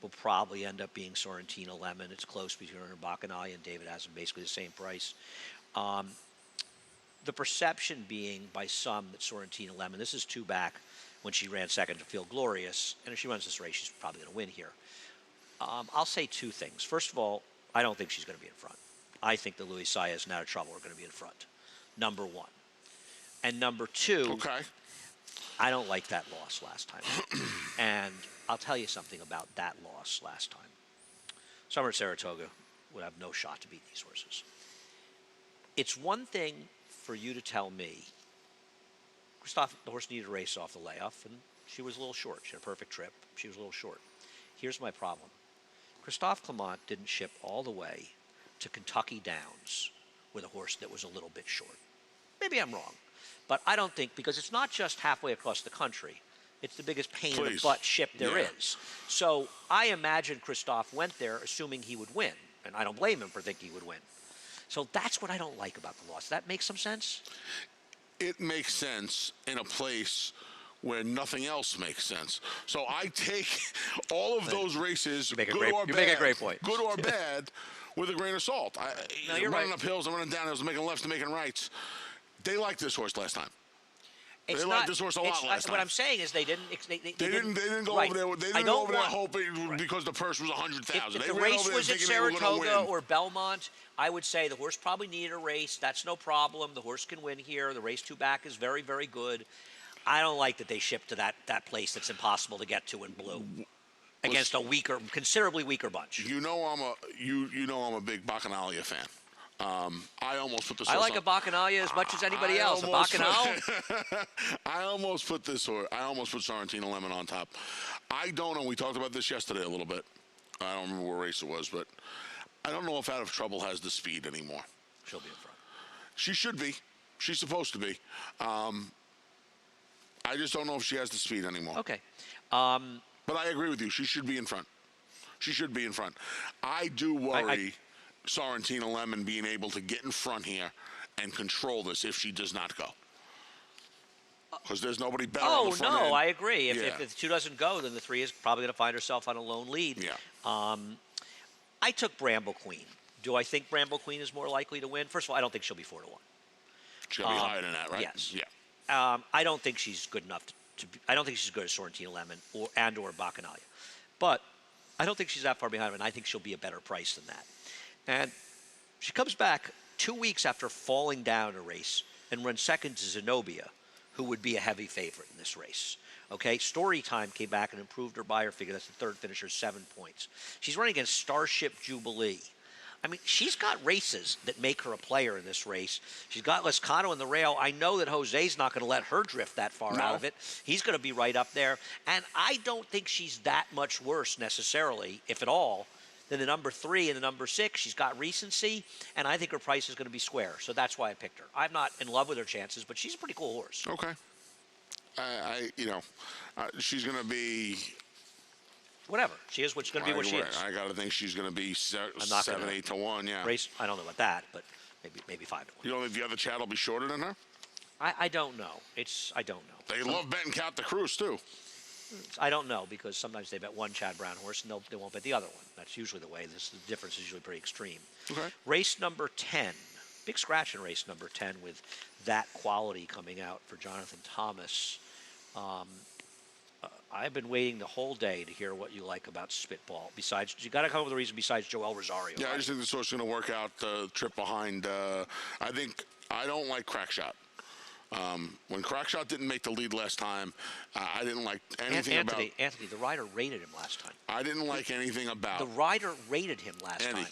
will probably end up being Sorrentino Lemon. It's close between her and Bacchanalia, and David has them basically the same price. The perception being by some that Sorrentino Lemon, this is 2 back when she ran second to Feel Glorious, and if she runs this race, she's probably going to win here. I'll say 2 things. First of all, I don't think she's going to be in front. I think the Louis Saez and Out of Trouble are going to be in front, number 1. And number 2, okay, I don't like that loss last time. And I'll tell you something about that loss last time. Summer at Saratoga would have no shot to beat these horses. It's one thing for you to tell me, Christophe, the horse needed a race off the layoff, and she was a little short. She had a perfect trip. She was a little short. Here's my problem. Christophe Clement didn't ship all the way to Kentucky Downs with a horse that was a little bit short. Maybe I'm wrong, but I don't think, because it's not just halfway across the country. It's the biggest pain in the butt ship there is. So I imagine Christophe went there assuming he would win, and I don't blame him for thinking he would win. So that's what I don't like about the loss. Does that make some sense? It makes sense in a place where nothing else makes sense. So I take all of those races, good or bad, with a grain of salt. You're running right. up hills and running down hills and making lefts and making rights. They liked this horse last time. It's they not, liked this horse a lot last time. What I'm saying is they didn't. They didn't go over there. They didn't go over there hoping because the purse was 100,000. If the race was at Saratoga or Belmont, I would say the horse probably needed a race. That's no problem. The horse can win here. The race 2 back is very, very good. I don't like that they shipped to that place that's impossible to get to in blue against a considerably weaker bunch. You know I'm a big Bacchanalia fan. I almost put this. I like a Bacchanalia as much as anybody else. A Bacchanal. I almost put Sorrentino Lemon on top. I don't know. We talked about this yesterday a little bit. I don't remember what race it was, but I don't know if Out of Trouble has the speed anymore. She'll be in front. She should be. She's supposed to be. I just don't know if she has the speed anymore. Okay. But I agree with you. She should be in front. She should be in front. I do worry Sorrentino Lemon being able to get in front here and control this if she does not go. Because there's nobody better on the front end. I agree. If the 2 doesn't go, then the 3 is probably going to find herself on a lone lead. Yeah. I took Bramble Queen. Do I think Bramble Queen is more likely to win? First of all, I don't think she'll be 4-1. She'll be higher than that, right? Yes. Yeah. I don't think she's good enough I don't think she's as good as Sorrentino Lemon or Bacchanalia. But I don't think she's that far behind him, and I think she'll be a better price than that. And she comes back 2 weeks after falling down a race and runs second to Zenobia, who would be a heavy favorite in this race. Okay, Storytime came back and improved her buyer figure. That's the third finisher, 7 points. She's running against Starship Jubilee. I mean, she's got races that make her a player in this race. She's got Lescano in the rail. I know that Jose's not going to let her drift that far out of it. He's going to be right up there. And I don't think she's that much worse necessarily, if at all, than the number 3 and the number 6. She's got recency, and I think her price is going to be square. So that's why I picked her. I'm not in love with her chances, but she's a pretty cool horse. Okay. She's going to be... Whatever. She is what's going to be what she is. I got to think she's going to be 7, 8 to 1, yeah. Race, I don't know about that, but maybe 5 to 1. You don't think the other Chad will be shorter than her? I don't know. I don't know. They love betting Count the Cruise, too. I don't know, because sometimes they bet one Chad Brown horse and they won't bet the other one. That's usually the way. The difference is usually pretty extreme. Okay. Race number 10. Big scratch in race number 10 with that quality coming out for Jonathan Thomas. I've been waiting the whole day to hear what you like about Spitball. Besides, you got to come up with a reason besides Joel Rosario. Yeah, right? I just think this horse is going to work out the trip behind. I don't like Crackshot. When Crackshot didn't make the lead last time, I didn't like anything about... Anthony, the rider rated him last time. I didn't like anything about... The rider rated him last time.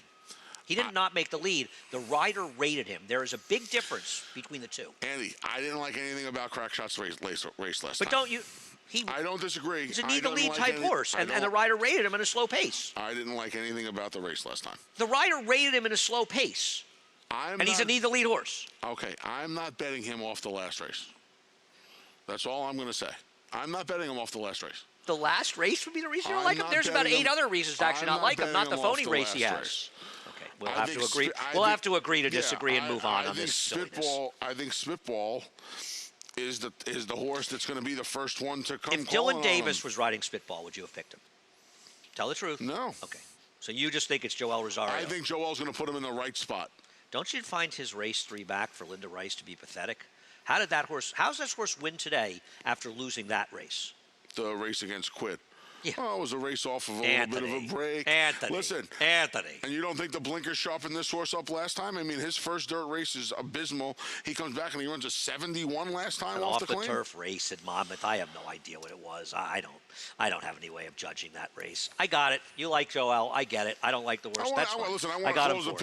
He did not make the lead. The rider rated him. There is a big difference between the two. Andy, I didn't like anything about Crackshot's race last time. But don't you... I don't disagree. He's a need-the-lead type horse, and the rider rated him in a slow pace. I didn't like anything about the race last time. The rider rated him in a slow pace, he's a need-the-lead horse. Okay, I'm not betting him off the last race. That's all I'm going to say. I'm not betting him off the last race. The last race would be the reason you don't like him? There's about 8 other reasons to actually not like him, not the phony race he has. Okay, we'll have to agree. We'll have to agree to disagree and move on this silliness. I think Spitball is the horse that's going to be the first one to come. If Dylan Davis was riding Spitball, would you have picked him? Tell the truth. No. Okay. So you just think it's Joel Rosario? I think Joel's going to put him in the right spot. Don't you find his race 3 back for Linda Rice to be pathetic? How's this horse win today after losing that race? The race against Quid. Yeah. Oh, it was a race off of a little bit of a break. Listen, Anthony. And you don't think the blinkers sharpened this horse up last time? I mean, his first dirt race is abysmal. He comes back and he runs a 71 last time off the clean. Turf race at Monmouth. I have no idea what it was. I don't have any way of judging that race. I got it. You like Joel. I get it. I don't like the horse. I want to close a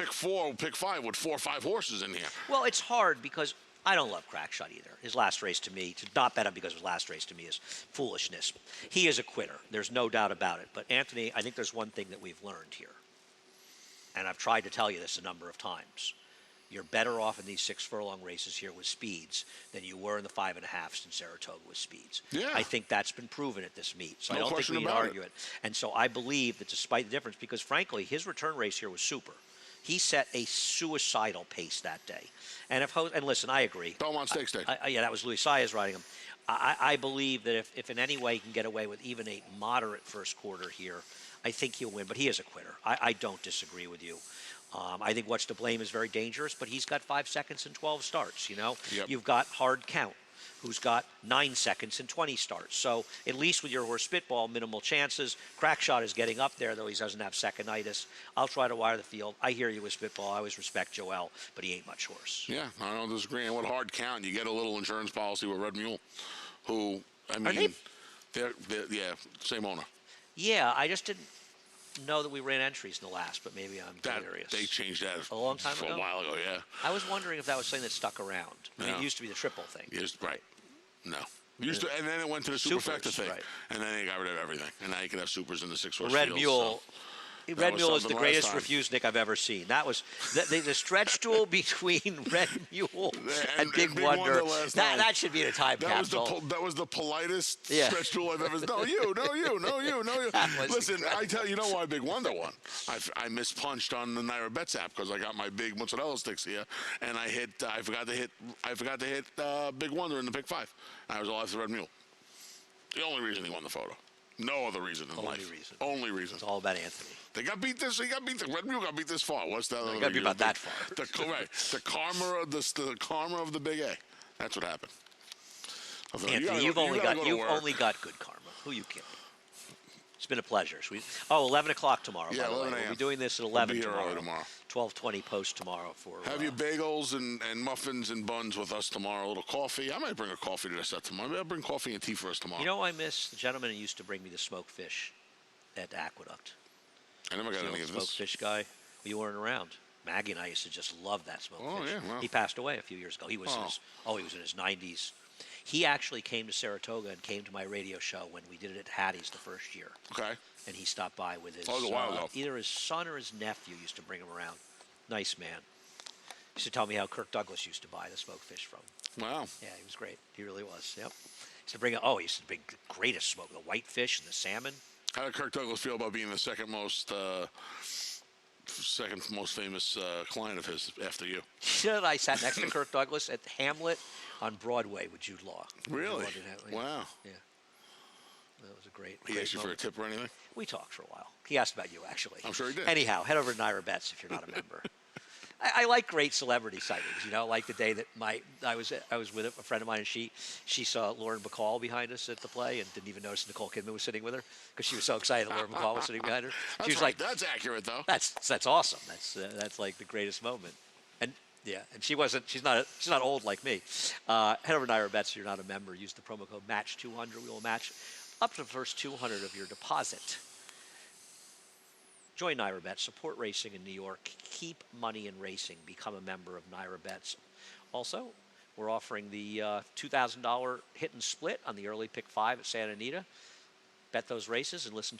pick 5 with 4 or 5 horses in here. Well, it's hard because I don't love Crackshot either. His last race to me, to not bet him because of his last race to me is foolishness. He is a quitter. There's no doubt about it. But, Anthony, I think there's one thing that we've learned here. And I've tried to tell you this a number of times. You're better off in these 6-furlong races here with speeds than you were in the 5.5s in Saratoga with speeds. Yeah. I think that's been proven at this meet. So no I don't think we can argue it. it. And so I believe that despite the difference, because, frankly, his return race here was super. He set a suicidal pace that day. And listen, I agree. Belmont Stakes Day. Yeah, that was Luis Saez riding him. I believe that if in any way he can get away with even a moderate first quarter here, I think he'll win. But he is a quitter. I don't disagree with you. I think What's to Blame is very dangerous, but he's got 5 seconds and 12 starts, you know? Yep. You've got Hard Count, who's got 9 seconds and 20 starts. So at least with your horse Spitball, minimal chances. Crackshot is getting up there, though he doesn't have second-itis. I'll try to wire the field. I hear you with Spitball. I always respect Joel, but he ain't much horse. Yeah, I don't disagree. And with Hard Count, you get a little insurance policy with Red Mule, who, I mean, they're same owner. Yeah, I just didn't know that we ran entries in the last, but maybe I'm delirious. They changed that a long time ago? A while ago, yeah. I was wondering if that was something that stuck around. I mean, it used to be the triple thing. Right. No. And then it went to the superfecta thing. Right. And then they got rid of everything. And now you can have supers in the 6-horse Red field, Mule. Red Mule is the greatest refuse Nick I've ever seen. That was the stretch duel between Red Mule and Big Wonder. That should be in a time capsule. That was the politest stretch duel I've ever seen. No, you. Listen, I tell you know why Big Wonder won. I mispunched on the Naira Bets app because I got my big mozzarella sticks here, and I forgot to hit Big Wonder in the pick 5. I was all after Red Mule. The only reason he won the photo. No other reason in life. Only reason. It's all about Anthony. They got beat this. Red Mule got beat this far. What's that? They got beat about that far. The karma of the Big A. That's what happened. Anthony, you've only got good karma. Who you kidding? It's been a pleasure. 11 o'clock tomorrow, Yeah, by the way. 11 We'll be a.m. doing this at We'll 11 be here tomorrow. early tomorrow. 12:20 post tomorrow for. Have your bagels and muffins and buns with us tomorrow. A little coffee. I might bring a coffee to the set tomorrow. Maybe I'll bring coffee and tea for us tomorrow. You know, I miss the gentleman who used to bring me the smoked fish at Aqueduct. I never got The any old of this. smoked fish guy. Well, you weren't around. Maggie and I used to just love that smoked Oh, fish. yeah, wow. He passed away a few years ago. He was he was in his 90s. He actually came to Saratoga and came to my radio show when we did it at Hattie's the first year. Okay. And he stopped by with his Oh, it was a while ago. either his son or his nephew used to bring him around. Nice man. Used to tell me how Kirk Douglas used to buy the smoked fish from him. Wow. Yeah, he was great. He really was. Yep. He used to bring the greatest smoke, the whitefish and the salmon. How did Kirk Douglas feel about being the second most famous client of his after you? You know, I sat next to Kirk Douglas at Hamlet on Broadway with Jude Law. Really? Yeah. Wow. Yeah. That was a great. He asked you for a tip or anything? We talked for a while. He asked about you, actually. I'm sure he did. Anyhow, head over to Naira Bets if you're not a member. I like great celebrity sightings. You know, like the day that I was with a friend of mine, and she saw Lauren Bacall behind us at the play, and didn't even notice Nicole Kidman was sitting with her because she was so excited that Lauren Bacall was sitting behind her. That's She was right. like, That's accurate, though. "That's awesome. That's like the greatest moment." And yeah, and she's not old like me. Head over to Naira Bets if you're not a member. Use the promo code MATCH200. We will match up to the first 200 of your deposit. Join Naira Bets. Support racing in New York. Keep money in racing. Become a member of Naira Bets. Also, we're offering the $2,000 hit and split on the early pick 5 at Santa Anita. Bet those races and listen